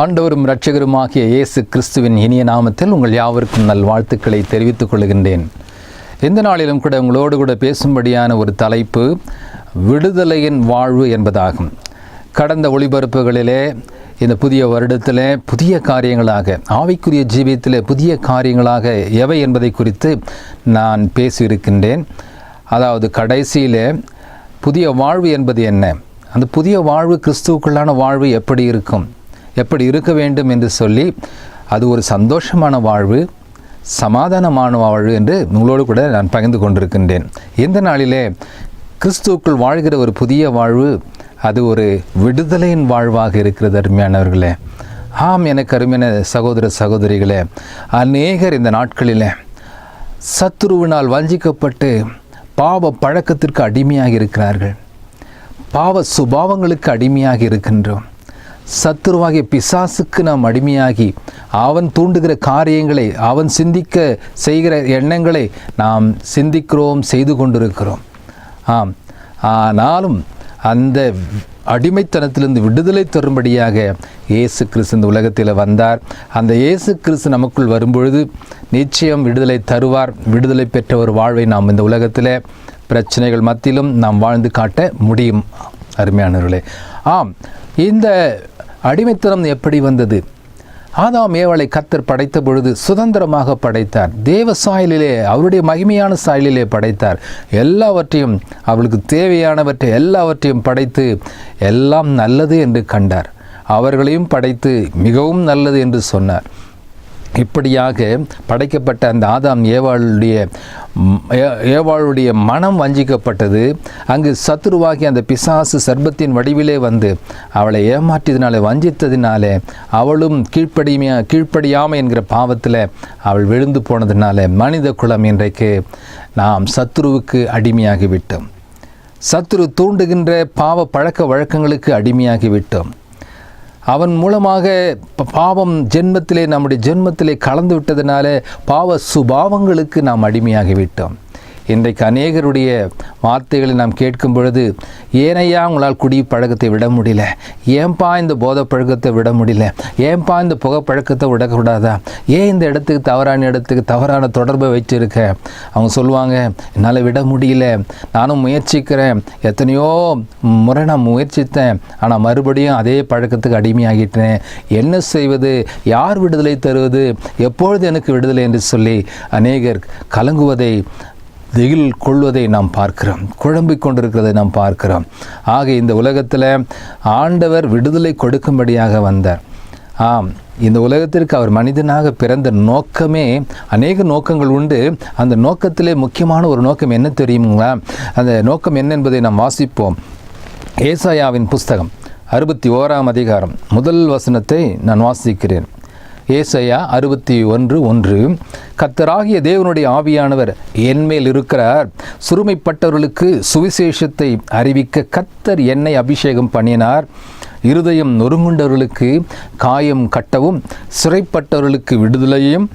ஆண்டவரும் இரட்சகருமாகிய இயேசு கிறிஸ்துவின் இனிய நாமத்தில் உங்கள் யாவருக்கும் நல்வாழ்த்துக்களை தெரிவித்துக் கொள்கின்றேன். இந்த நாளிலும் கூட உங்களோடு கூட பேசும்படியான ஒரு தலைப்பு விடுதலையின் வாழ்வு என்பதாகும். கடந்த ஒளிபரப்புகளிலே இந்த புதிய வருடத்திலே புதிய காரியங்களாக, ஆவிக்குரிய ஜீவியத்திலே புதிய காரியங்களாக எவை என்பதை குறித்து நான் பேசியிருக்கின்றேன். அதாவது கடைசியிலே புதிய வாழ்வு என்பது என்ன, அந்த புதிய வாழ்வு கிறிஸ்துவுக்குள்ளான வாழ்வு எப்படி இருக்க வேண்டும் என்று சொல்லி, அது ஒரு சந்தோஷமான வாழ்வு, சமாதானமான வாழ்வு என்று உங்களோடு கூட நான் பகிர்ந்து கொண்டிருக்கின்றேன். இந்த நாளிலே கிறிஸ்துவுக்குள் வாழ்கிற ஒரு புதிய வாழ்வு, அது ஒரு விடுதலையின் வாழ்வாக இருக்கிறது. அருமையானவர்களே, எனக்கு அருமையான சகோதர சகோதரிகளே, அநேகர் இந்த நாட்களில் சத்துருவினால் வஞ்சிக்கப்பட்டு பாவ பழக்கத்திற்கு அடிமையாக இருக்கிறார்கள். பாவ சுபாவங்களுக்கு அடிமையாக இருக்கின்றோம். சத்துருவாகிய பிசாசுக்கு நாம் அடிமையாகி அவன் தூண்டுகிற காரியங்களை, அவன் செய்கிற எண்ணங்களை நாம் சிந்திக்கிறோம், செய்து கொண்டிருக்கிறோம். ஆனாலும் அந்த அடிமைத்தனத்திலிருந்து விடுதலை தரும்படியாக இயேசு கிறிஸ்து இந்த உலகத்தில் வந்தார். அந்த இயேசு கிறிஸ்து நமக்குள் வரும்பொழுது நிச்சயம் விடுதலை தருவார். விடுதலை பெற்ற ஒரு வாழ்வை நாம் இந்த உலகத்தில் பிரச்சனைகள் மத்தியிலும் நாம் வாழ்ந்து காட்ட முடியும். அருமையானவர்களே, இந்த அடிமைத்தனம் எப்படி வந்தது? ஆதாம் ஏவாளை கர்த்தர் படைத்த பொழுது சுதந்திரமாக படைத்தார். தேவ சாயலிலே, அவருடைய மகிமையான சாயலிலே படைத்தார். எல்லாவற்றையும், அவளுக்கு தேவையானவற்றை எல்லாவற்றையும் படைத்து எல்லாம் நல்லது என்று கண்டார். அவர்களையும் படைத்து மிகவும் நல்லது என்று சொன்னார். இப்படியாக படைக்கப்பட்ட அந்த ஆதாம் ஏவாளுடைய மனம் வஞ்சிக்கப்பட்டது. அங்கு சத்துருவாகி அந்த பிசாசு சர்ப்பத்தின் வடிவிலே வந்து அவளை ஏமாற்றியதினாலே, வஞ்சித்ததினாலே, அவளும் கீழ்ப்படியாமை என்கிற பாவத்தில் அவள் விழுந்து போனதினாலே மனித குலம் இன்றைக்கு நாம் சத்துருவுக்கு அடிமையாகிவிட்டோம். சத்துரு தூண்டுகின்ற பாவ பழக்க வழக்கங்களுக்கு அடிமையாகிவிட்டோம். அவன் மூலமாக பாவம் நம்முடைய ஜென்மத்திலே கலந்து விட்டதினால பாவ சுபாவங்களுக்கு நாம் அடிமையாகிவிட்டோம். இன்றைக்கு அநேகருடைய வார்த்தைகளை நாம் கேட்கும் பொழுது, ஏனையா உங்களால் குடி பழக்கத்தை விட முடியல, ஏன்பா இந்த போதை பழக்கத்தை விட முடியல, ஏன்பா இந்த புகை பழக்கத்தை விடக்கூடாதா, ஏன் இந்த இடத்துக்கு தவறான தொடர்பை வச்சுருக்க? அவங்க சொல்லுவாங்க, என்னால் விட முடியல, நானும் முயற்சிக்கிறேன், எத்தனையோ முறை நான் முயற்சித்தேன், ஆனால் மறுபடியும் அதே பழக்கத்துக்கு அடிமையாகிட்டேன், என்ன செய்வது, யார் விடுதலை தருவது, எப்பொழுது எனக்கு விடுதலை என்று சொல்லி அநேகர் கலங்குவதை, திகில் கொள்வதை நாம் பார்க்கிறோம், குழம்பிக் கொண்டிருக்கிறதை நாம் பார்க்கிறோம். ஆக இந்த உலகத்தில் ஆண்டவர் விடுதலை கொடுக்கும்படியாக வந்தார். இந்த உலகத்திற்கு அவர் மனிதனாக பிறந்த நோக்கமே, அநேக நோக்கங்கள் உண்டு. அந்த நோக்கத்திலே முக்கியமான ஒரு நோக்கம் என்ன தெரியுங்களா? அந்த நோக்கம் என்ன என்பதை நாம் வாசிப்போம். ஏசாயாவின் புஸ்தகம் 61ஆம் அதிகாரம் முதல் வசனத்தை நான் வாசிக்கிறேன். ஏசாயா 61:1, கர்த்தராகிய தேவனுடைய ஆவியானவர் என்மேல் இருக்கிறார், சிறுமைப்பட்டவர்களுக்கு சுவிசேஷத்தை அறிவிக்க கர்த்தர் என்னை அபிஷேகம் பண்ணினார், இருதயம் நொறுங்குண்டவர்களுக்கு காயம் கட்டவும், சிறைப்பட்டவர்களுக்கு விடுதலையும்,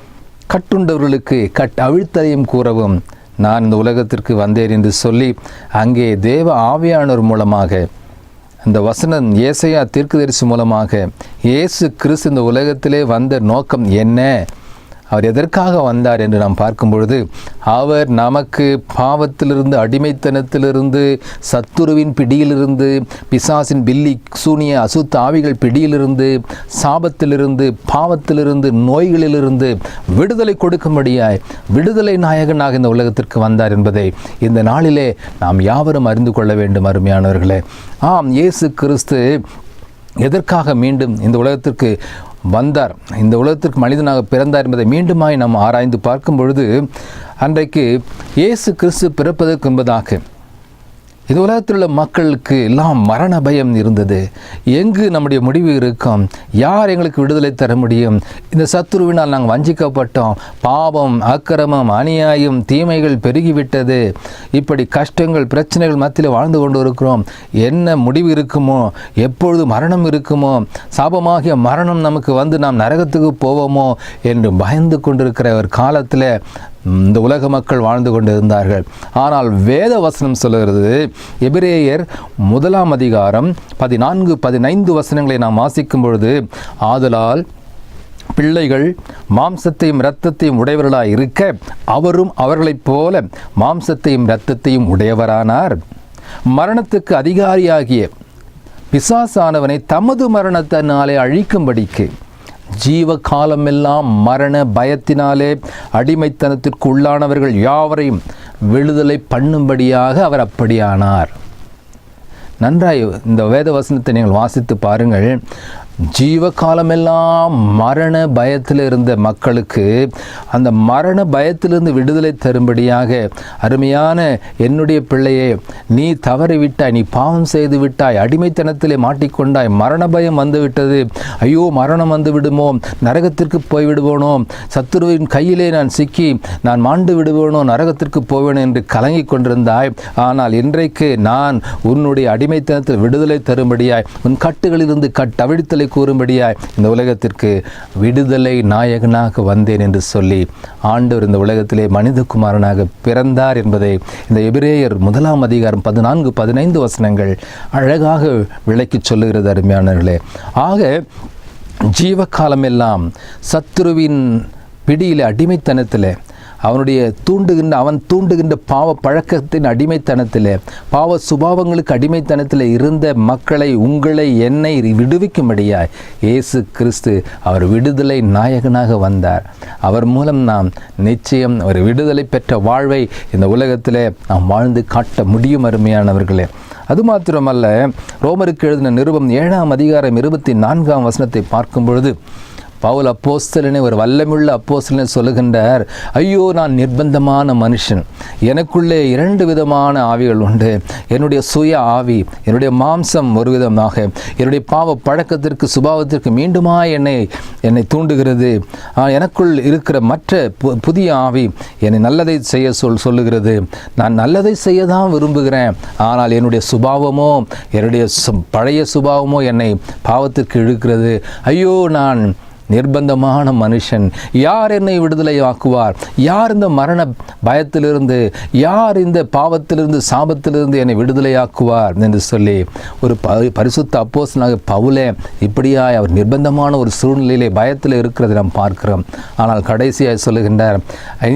கட்டுண்டவர்களுக்கு அவிழ்த்தலையும் கூறவும் நான் இந்த உலகத்திற்கு வந்தேன் என்று சொல்லி, அங்கே தேவ ஆவியானவர் மூலமாக, அந்த வசனம் ஏசாயா தீர்க்கதரிசி மூலமாக இயேசு கிறிஸ்து இந்த உலகத்திலே வந்த நோக்கம் என்ன, அவர் எதற்காக வந்தார் என்று நாம் பார்க்கும் பொழுது, அவர் நமக்கு பாவத்திலிருந்து, அடிமைத்தனத்திலிருந்து, சத்துருவின் பிடியிலிருந்து, பிசாசின் பில்லி சூனிய அசுத்த ஆவிகள் பிடியிலிருந்து, சாபத்திலிருந்து, பாவத்திலிருந்து, நோய்களிலிருந்து விடுதலை கொடுக்கும்படியாய் விடுதலை நாயகனாக இந்த உலகத்திற்கு வந்தார் என்பதை இந்த நாளிலே நாம் யாவரும் அறிந்து கொள்ள வேண்டும். அருமையானவர்களே, இயேசு கிறிஸ்து எதற்காக மீண்டும் இந்த உலகத்திற்கு வந்தார், இந்த உலகத்திற்கு மனிதனாக பிறந்தார் என்பதை மீண்டுமாய் நாம் ஆராய்ந்து பார்க்கும் பொழுது, அன்றைக்கு இயேசு கிறிஸ்து பிறப்பதற்கு என்பதாக இந்த உலகத்தில் உள்ள மக்களுக்கு எல்லாம் மரண பயம் இருந்தது. எங்கு நம்முடைய முடிவு இருக்கும்? யார் எங்களுக்கு விடுதலை தர முடியும்? இந்த சத்துருவினால் நாங்கள் வஞ்சிக்கப்பட்டோம், பாவம், அக்கிரமம், அநியாயம், தீமைகள் பெருகிவிட்டது, இப்படி கஷ்டங்கள், பிரச்சனைகள் மத்தியில் வாழ்ந்து கொண்டு இருக்கிறோம், என்ன முடிவு இருக்குமோ, எப்பொழுது மரணம் இருக்குமோ, சாபமாகிய மரணம் நமக்கு வந்து நாம் நரகத்துக்கு போவோமோ என்று பயந்து கொண்டிருக்கிற ஒரு காலத்தில் இந்த உலக மக்கள் வாழ்ந்து கொண்டு இருந்தார்கள். ஆனால் வேத வசனம் சொல்லுகிறது, எபிரேயர் 1 அதிகாரம் 14-15 வசனங்களை நாம் வாசிக்கும் பொழுது, ஆதலால் பிள்ளைகள் மாம்சத்தையும் இரத்தத்தையும் உடையவர்களாய் இருக்க அவரும் அவர்களைப் போல மாம்சத்தையும் இரத்தத்தையும் உடையவரானார். மரணத்துக்கு அதிகாரியாகிய பிசாசானவனை தமது மரணத்தினாலே அழிக்கும்படிக்கு ஜீவ காலமெல்லாம் மரண பயத்தினாலே அடிமைத்தனத்திற்கு உள்ளானவர்கள் யாவரையும் விடுதலை பண்ணும்படியாக அவர் அப்படியானார். நன்றாய் இந்த வேத வசனத்தை நீங்கள் வாசித்து பாருங்கள். ஜீவ காலமெல்லாம் மரண பயத்தில் இருந்த மக்களுக்கு அந்த மரண பயத்திலிருந்து விடுதலை தரும்படியாக, அருமையான என்னுடைய பிள்ளையே, நீ தவறிவிட்டாய், நீ பாவம் செய்து விட்டாய், அடிமைத்தனத்திலே மாட்டிக்கொண்டாய், மரண பயம் வந்துவிட்டது, ஐயோ மரணம் வந்து விடுமோ, நரகத்திற்கு போய்விடுவோனோ, சத்துருவின் கையிலே நான் சிக்கி நான் மாண்டு விடுவோனோ, நரகத்திற்கு போவேனோ என்று கலங்கி கொண்டிருந்தாய். ஆனால் இன்றைக்கு நான் உன்னுடைய அடிமைத்தனத்தில் விடுதலை தரும்படியாய், உன் கட்டுகளிலிருந்து கட்டவிழ்த்தலை கூறும்படியாய் இந்த உலகத்திற்கு விடுதலை நாயகனாக வந்தேன் என்று சொல்லி ஆண்டவர் இந்த உலகத்திலே மனிதகுமாரனாக பிறந்தார் என்பதை இந்த எபிரேயர் 1 அதிகாரம் 14-15 வசனங்கள் அழகாக விளக்கி சொல்லுகிறது. அருமையானவர்களே, ஆக ஜீவகாலமெல்லாம் சத்துருவின் பிடியிலே அடிமைத்தனத்தில், அவன் தூண்டுகின்ற பாவ பழக்கத்தின் அடிமைத்தனத்தில், பாவ சுபாவங்களுக்கு அடிமைத்தனத்தில் இருந்த மக்களை, உங்களை, என்னை விடுவிக்கும்படியாய் இயேசு கிறிஸ்து அவர் விடுதலை நாயகனாக வந்தார். அவர் மூலம் நாம் நிச்சயம் ஒரு விடுதலை பெற்ற வாழ்வை இந்த உலகத்தில் நாம் வாழ்ந்து காட்ட முடியும். அருமையானவர்களே, அது மாத்திரமல்ல, ரோமருக்கு எழுதின நிருபம் 7 அதிகாரம் 24 வசனத்தை பார்க்கும் பொழுது பவுல் அப்போஸ்தலனே, ஒரு வல்லமுள்ள அப்போஸ்தலனே சொல்லுகின்றார், ஐயோ நான் நிர்பந்தமான மனுஷன், எனக்குள்ளே 2 விதமான ஆவிகள் உண்டு. என்னுடைய சுய ஆவி, என்னுடைய மாம்சம் ஒரு விதமாக என்னுடைய பாவ பழக்கத்திற்கு சுபாவத்திற்கு மீண்டுமா என்னை தூண்டுகிறது. எனக்குள் இருக்கிற மற்ற புதிய ஆவி என்னை நல்லதை செய்ய சொல்லுகிறது. நான் நல்லதை செய்ய தான் விரும்புகிறேன். ஆனால் என்னுடைய சுபாவமோ, என்னுடைய பழைய சுபாவமோ என்னை பாவத்திற்கு இழுக்கிறது. ஐயோ நான் நிர்பந்தமான மனுஷன், யார் என்னை விடுதலை ஆக்குவார்? யார் இந்த மரண பயத்திலிருந்து, யார் இந்த பாவத்திலிருந்து, சாபத்திலிருந்து என்னை விடுதலை ஆக்குவார் என்று சொல்லி ஒரு பரிசுத்த அப்போஸ்தலனாக பவுலே இப்படியாய் அவர் நிர்பந்தமான ஒரு சூழ்நிலையிலே பயத்தில் இருக்கிறதை நாம் பார்க்கிறோம். ஆனால் கடைசியாக சொல்லுகின்றார்,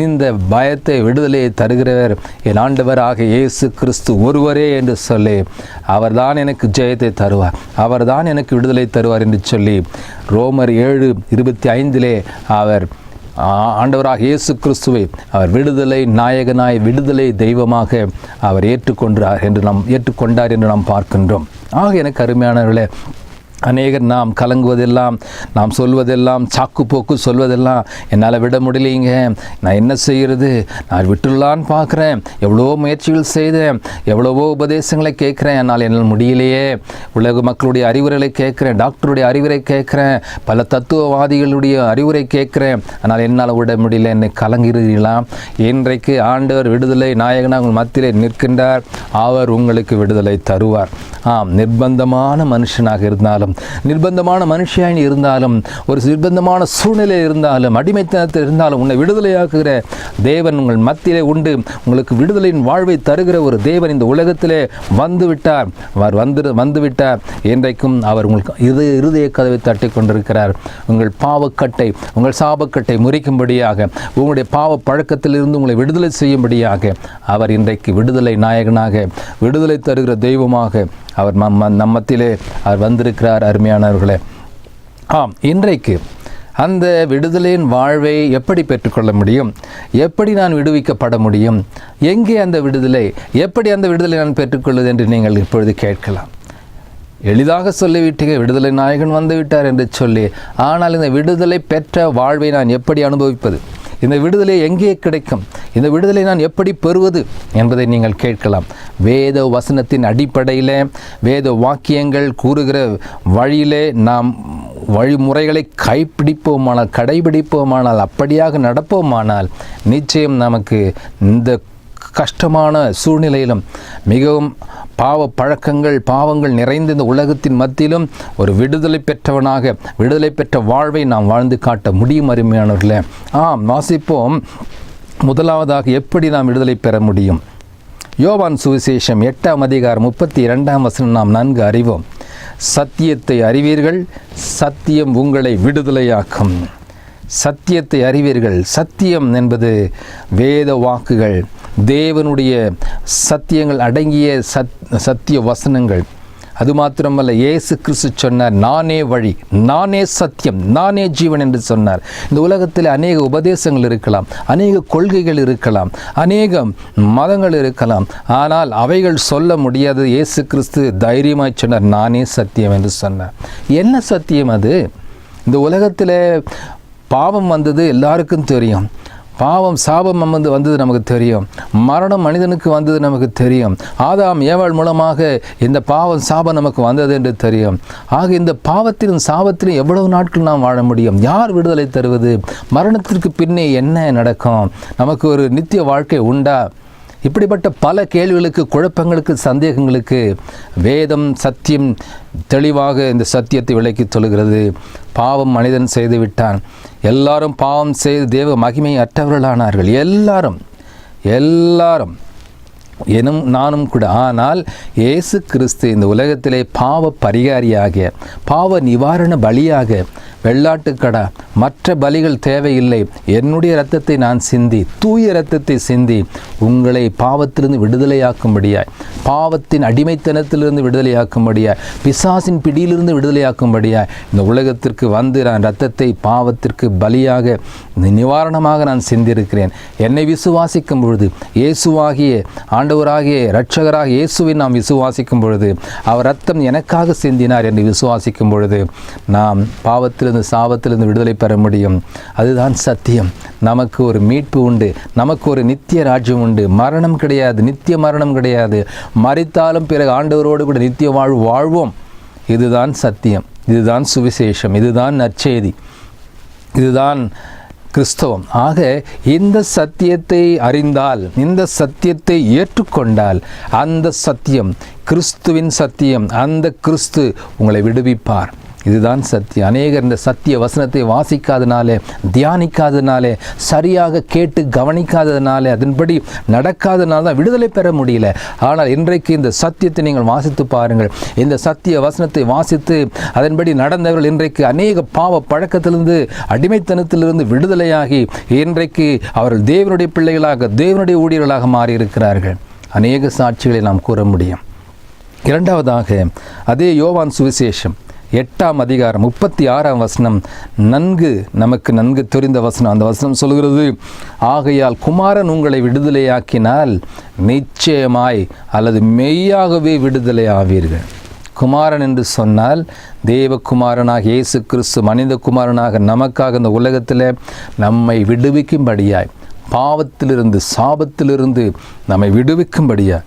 இந்த பயத்தை விடுதலையை தருகிறவர் என் ஆண்டவராக இயேசு கிறிஸ்து ஒருவரே என்று சொல்லி அவர்தான் எனக்கு ஜெயத்தை தருவார், அவர்தான் எனக்கு விடுதலை தருவார் என்று சொல்லி ரோமர் 7:25 அவர் ஆண்டவராக இயேசு கிறிஸ்துவை அவர் விடுதலை நாயகனாய், விடுதலை தெய்வமாக அவர் ஏற்றுக்கொண்டார் என்று நாம் பார்க்கின்றோம். ஆக எனக்கு அருமையானவர்களே, அநேகர் நாம் கலங்குவதெல்லாம், நாம் சொல்வதெல்லாம், சாக்கு போக்கு சொல்வதெல்லாம், என்னால் விட முடியலைங்க, நான் என்ன செய்கிறது, நான் விட்டுடலான்னு பார்க்குறேன், எவ்வளோ முயற்சிகள் செய்தேன், எவ்வளவோ உபதேசங்களை கேட்குறேன், என்னால் முடியலையே, உலக மக்களுடைய அறிவுரைகளை கேட்குறேன், டாக்டருடைய அறிவுரை கேட்குறேன், பல தத்துவவாதிகளுடைய அறிவுரை கேட்குறேன், ஆனால் என்னால் விட முடியல, என்னை கலங்குகிறீர்களா? இன்றைக்கு ஆண்டவர் விடுதலை நாயகனாக உங்கள் மத்தியிலே நிற்கின்றார். அவர் உங்களுக்கு விடுதலை தருவார். ஆம், நிர்பந்தமான மனுஷனாக இருந்தாலும், நிர்பந்தமான மனுஷியாய் இருந்தாலும், ஒரு நிர்பந்தமான சூழ்நிலை இருந்தாலும், அடிமைத்தனத்தில் இருந்தாலும், உன்னை விடுதலையாக்குகிற தேவன் உங்கள் மத்தியிலே உண்டு. உங்களுக்கு விடுதலையின் வாழ்வை தருகிற ஒரு தேவன் இந்த உலகத்திலே வந்துவிட்டார். அவர் வந்துவிட்டார். இன்றைக்கும் அவர் உங்களுக்கு இருதய கதவை தட்டி கொண்டிருக்கிறார். உங்கள் பாவக்கட்டை, உங்கள் சாபக்கட்டை முறிக்கும்படியாக, உங்களுடைய பாவ பழக்கத்திலிருந்து உங்களை விடுதலை செய்யும்படியாக அவர் இன்றைக்கு விடுதலை நாயகனாக, விடுதலை தருகிற தெய்வமாக அவர் நம்மத்திலே அவர் வந்திருக்கிறார். அருமையானவர்களே, ஆம், இன்றைக்கு அந்த விடுதலையின் வாழ்வை எப்படி பெற்றுக்கொள்ள முடியும்? எப்படி நான் விடுவிக்கப்பட முடியும்? எங்கே அந்த விடுதலை? எப்படி அந்த விடுதலை நான் பெற்றுக்கொள்வது என்று நீங்கள் இப்பொழுது கேட்கலாம். எளிதாக சொல்லிவிட்டீங்க, விடுதலை நாயகன் வந்து விட்டார் என்று சொல்லி. ஆனால் இந்த விடுதலை பெற்ற வாழ்வை நான் எப்படி அனுபவிப்பது? இந்த விடுதலை எங்கே கிடைக்கும்? இந்த விடுதலை நான் எப்படி பெறுவது என்பதை நீங்கள் கேட்கலாம். வேத வசனத்தின் அடிப்படையில், வேத வாக்கியங்கள் கூறுகிற வழியிலே நாம் வழிமுறைகளை கடைபிடிப்போமானால், அப்படியாக நடப்போமானால், நிச்சயம் நமக்கு இந்த கஷ்டமான சூழ்நிலையிலும், மிகவும் பாவ பழக்கங்கள், பாவங்கள் நிறைந்த இந்த உலகத்தின் மத்தியிலும் ஒரு விடுதலை பெற்றவனாக, விடுதலை பெற்ற வாழ்வை நாம் வாழ்ந்து காட்ட முடியும். அருமையானவர்களே, ஆம், வாசிப்போம். முதலாவதாக எப்படி நாம் விடுதலை பெற முடியும்? யோவான் சுவிசேஷம் 8ஆம் அதிகாரம் 32ஆம் வசனம் நாம் நன்கு அறிவோம். சத்தியத்தை அறிவீர்கள், சத்தியம் உங்களை விடுதலையாக்கும். சத்தியத்தை அறிவீர்கள். சத்தியம் என்பது வேத வாக்குகள், தேவனுடைய சத்தியங்கள் அடங்கிய சத்திய வசனங்கள். அது மாத்திரமல்ல, இயேசு கிறிஸ்து சொன்னார், நானே வழி, நானே சத்தியம், நானே ஜீவன் என்று சொன்னார். இந்த உலகத்தில் அநேக உபதேசங்கள் இருக்கலாம், அநேக கொள்கைகள் இருக்கலாம், அநேக மதங்கள் இருக்கலாம். ஆனால் அவைகள் சொல்ல முடியாது. இயேசு கிறிஸ்து தைரியமாய் சொன்னார், நானே சத்தியம் என்று சொன்னார். என்ன சத்தியம் அது? இந்த உலகத்தில் பாவம் வந்தது எல்லாருக்கும் தெரியும். பாவம் சாபம் வந்தது நமக்கு தெரியும். மரணம் மனிதனுக்கு வந்தது நமக்கு தெரியும். ஆதாம் ஏவாள் மூலமாக இந்த பாவம் சாபம் நமக்கு வந்தது என்று தெரியும். ஆக இந்த பாவத்திலும் சாபத்திலும் எவ்வளவு நாட்கள் நாம் வாழ முடியும்? யார் விடுதலை தருவது? மரணத்திற்கு பின்னே என்ன நடக்கும்? நமக்கு ஒரு நித்திய வாழ்க்கை உண்டா? இப்படிப்பட்ட பல கேள்விகளுக்கு, குழப்பங்களுக்கு, சந்தேகங்களுக்கு வேதம் சத்தியம் தெளிவாக இந்த சத்தியத்தை விளக்கி சொல்கிறது. பாவம் மனிதன் செய்து விட்டான். எல்லாரும் பாவம் செய்து தேவ மகிமை அற்றவர்களானார்கள். எல்லாரும் எனும் நானும் கூட. ஆனால் இயேசு கிறிஸ்து இந்த உலகத்திலே பாவ பரிகாரியாக, பாவ நிவாரண பலியாக, வெள்ளாட்டுக்கடா மற்ற பலிகள் தேவையில்லை, என்னுடைய இரத்தத்தை நான் சிந்தி, தூய இரத்தத்தை சிந்தி உங்களை பாவத்திலிருந்து விடுதலையாக்கும்படியாய், பாவத்தின் அடிமைத்தனத்திலிருந்து விடுதலையாக்கும்படியாய், பிசாசின் பிடியிலிருந்து விடுதலையாக்கும்படியாய் இந்த உலகத்திற்கு வந்து நான் இரத்தத்தை பாவத்திற்கு பலியாக நிவாரணமாக நான் சிந்திருக்கிறேன். என்னை விசுவாசிக்கும் பொழுது, இயேசுவாகிய ஆண்டவராகிய இரட்சகராக இயேசுவை நாம் விசுவாசிக்கும் பொழுது, அவர் இரத்தம் எனக்காக சிந்தினார் என்று விசுவாசிக்கும் பொழுது நாம் பாவத்திலிருந்து சாபத்திலிருந்து விடுதலை பெற முடியும். அதுதான் சத்தியம். நமக்கு ஒரு மீட்பு உண்டு, நமக்கு ஒரு நித்திய ராஜ்யம் உண்டு. மரணம் கிடையாது, நித்திய மரணம் கிடையாது. மரித்தாலும் பிறகு ஆண்டவரோடு கூட நித்திய வாழ்வோம். இதுதான் சத்தியம், இதுதான் சுவிசேஷம், இதுதான் நற்செய்தி, இதுதான் கிறிஸ்தவம். ஆக இந்த சத்தியத்தை அறிந்தால், இந்த சத்தியத்தை ஏற்றுக்கொண்டால், அந்த சத்தியம் கிறிஸ்துவின் சத்தியம், அந்த கிறிஸ்து உங்களை விடுவிப்பார். இதுதான் சத்தியம். அநேகர் இந்த சத்திய வசனத்தை வாசிக்காதனாலே, தியானிக்காதனாலே, சரியாக கேட்டு கவனிக்காததுனாலே, அதன்படி நடக்காதனால தான் விடுதலை பெற முடியல. ஆனால் இன்றைக்கு இந்த சத்தியத்தை நீங்கள் வாசித்து பாருங்கள். இந்த சத்திய வசனத்தை வாசித்து அதன்படி நடந்தவர்கள் இன்றைக்கு அநேக பாவ பழக்கத்திலிருந்து, அடிமைத்தனத்திலிருந்து விடுதலையாகி இன்றைக்கு அவர்கள் தேவனுடைய பிள்ளைகளாக, தேவனுடைய ஊழியர்களாக மாறியிருக்கிறார்கள். அநேக சாட்சிகளை நாம் கூற முடியும். இரண்டாவதாக, அதே யோவான் சுவிசேஷம் 8ஆம் அதிகாரம் 36ஆம் வசனம் நமக்கு நன்கு தெரிந்த வசனம். அந்த வசனம் சொல்கிறது, ஆகையால் குமாரன் உங்களை விடுதலையாக்கினால் நிச்சயமாய் அல்லது மெய்யாகவே விடுதலை ஆவீர்கள். குமாரன் என்று சொன்னால் தேவகுமாரனாக இயேசு கிறிஸ்து மனித குமாரனாக நமக்காக இந்த உலகத்தில் நம்மை விடுவிக்கும்படியாய், பாவத்திலிருந்து சாபத்திலிருந்து நம்மை விடுவிக்கும்படியாய்,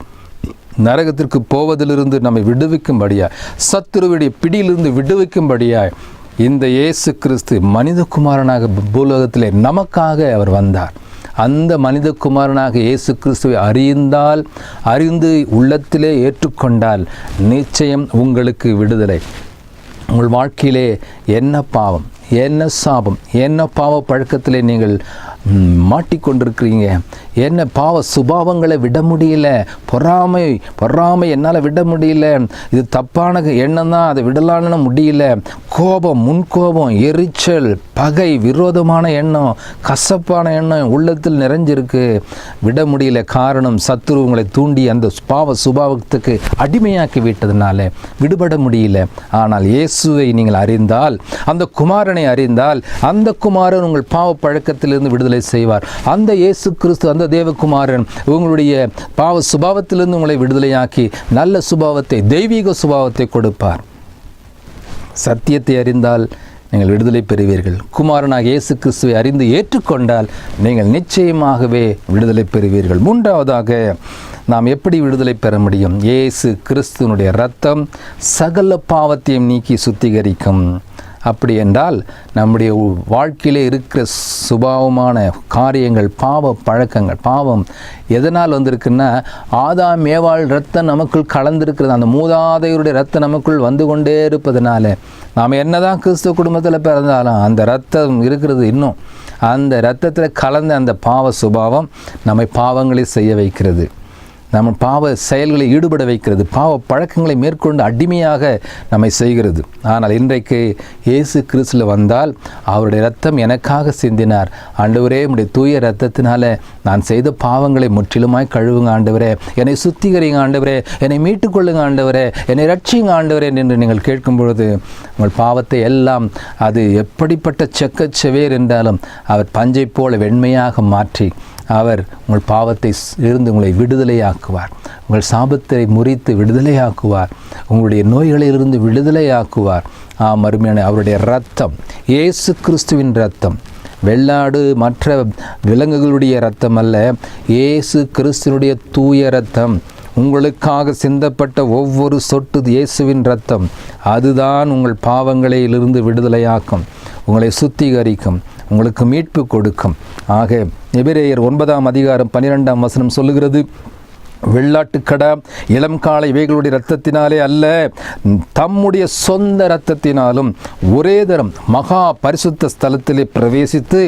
நரகத்திற்கு போவதிலிருந்து நம்மை விடுவிக்கும்படியாய், சத்துருவுடைய பிடியிலிருந்து விடுவிக்கும்படியாய் இந்த இயேசு கிறிஸ்து மனித குமாரனாக பூலோகத்திலே நமக்காக அவர் வந்தார். அந்த மனித குமாரனாக இயேசு கிறிஸ்துவை அறிந்து உள்ளத்திலே ஏற்றுக்கொண்டால் நிச்சயம் உங்களுக்கு விடுதலை. உங்கள் வாழ்க்கையிலே என்ன பாவம், என்ன சாபம், என்ன பாவ பழக்கத்திலே நீங்கள் மாட்டிக்கொண்டிருக்கிறீங்க, என்ன பாவ சுபாவங்களை விட முடியல, பொறாமை என்னால் விட முடியல, இது தப்பான எண்ணம் தான், அதை விடலான்னு முடியல, கோபம், முன்கோபம், எரிச்சல், பகை, விரோதமான எண்ணம், கசப்பான எண்ணம் உள்ளத்தில் நிறைஞ்சிருக்கு, விட முடியல. காரணம் சத்துரு உங்களை தூண்டி அந்த பாவ சுபாவத்துக்கு அடிமையாக்கி விட்டதுனால விடுபட முடியல. ஆனால் இயேசுவை நீங்கள் அறிந்தால், அந்த குமாரனை அறிந்தால், அந்த குமாரன் உங்கள் பாவ பழக்கத்திலிருந்து விடுதலை செய்வார். அந்த இயேசு கிறிஸ்து, அந்த தேவகுமாரன் உங்களுடைய பாவ சுபாவத்திலிருந்து உங்களை விடுதலையாக்கி நல்ல சுபாவத்தை, தெய்வீக சுபாவத்தை கொடுப்பார். சத்தியத்தை அறிந்தால் நீங்கள் விடுதலை பெறுவீர்கள். குமாரனாக இயேசு கிறிஸ்துவை அறிந்து ஏற்றுக்கொண்டால் நீங்கள் நிச்சயமாகவே விடுதலை பெறுவீர்கள். மூன்றாவதாக, நாம் எப்படி விடுதலை பெற முடியும்? இயேசு கிறிஸ்துவனுடைய இரத்தம் சகல பாவத்தையும் நீக்கி சுத்திகரிக்கும். அப்படி என்றால் நம்முடைய வாழ்க்கையிலே இருக்கிற சுபாவமான காரியங்கள், பாவ பழக்கங்கள், பாவம் எதனால் வந்திருக்குன்னா, ஆதாம் ஏவாள் இரத்தம் நமக்குள் கலந்திருக்கிறது. அந்த மூதாதையருடைய இரத்தம் நமக்குள் வந்து கொண்டே இருப்பதனால நாம் என்னதான் கிறிஸ்துவ குடும்பத்தில் பிறந்தாலும் அந்த இரத்தம் இருக்கிறது. இன்னும் அந்த இரத்தத்தில் கலந்த அந்த பாவ சுபாவம் நம்மை பாவங்களை செய்ய வைக்கிறது, நம்ம பாவ செயல்களை ஈடுபட வைக்கிறது, பாவ பழக்கங்களை மேற்கொண்டு அடிமையாக நம்மை செய்கிறது. ஆனால் இன்றைக்கு இயேசு கிறிஸ்துவில் வந்தால் அவருடைய இரத்தம் எனக்காக சிந்தினார். ஆண்டவரே, உம்முடைய தூய இரத்தத்தினால நான் செய்த பாவங்களை முற்றிலுமாய் கழுவுங்க ஆண்டவரே, என்னை சுத்திகரிங்க ஆண்டவரே, என்னை மீட்டுக்கொள்ளுங்க ஆண்டவரே, என்னை ரட்சிங்க ஆண்டவரே என்று நீங்கள் கேட்கும் பொழுது உங்கள் பாவத்தை எல்லாம் அது எப்படிப்பட்ட செக்கச்செவேர் என்றாலும் அவர் பஞ்சை போல வெண்மையாக மாற்றி அவர் உங்கள் பாவத்தை இருந்து உங்களை விடுதலையாக்குவார், உங்கள் சாபத்தை முறித்து விடுதலையாக்குவார், உங்களுடைய நோய்களிலிருந்து விடுதலையாக்குவார். அருமையான அவருடைய இரத்தம், இயேசு கிறிஸ்துவின் இரத்தம், வெள்ளாடு மற்ற விலங்குகளுடைய இரத்தம் அல்ல, இயேசு கிறிஸ்துவினுடைய தூய இரத்தம், உங்களுக்காக சிந்தப்பட்ட ஒவ்வொரு சொட்டு இயேசுவின் இரத்தம், அதுதான் உங்கள் பாவங்களிலிருந்து விடுதலையாக்கும், உங்களை சுத்திகரிக்கும், உங்களுக்கு மீட்பு கொடுக்கும். ஆக எபிரேயர் 9:12 சொல்லுகிறது, வெள்ளாட்டுக்கடா இளம் காளை இவைகளுடைய இரத்தத்தினாலே அல்ல, தம்முடைய சொந்த இரத்தத்தினாலும் ஒரே தரம் மகா பரிசுத்த ஸ்தலத்திலே பிரவேசித்து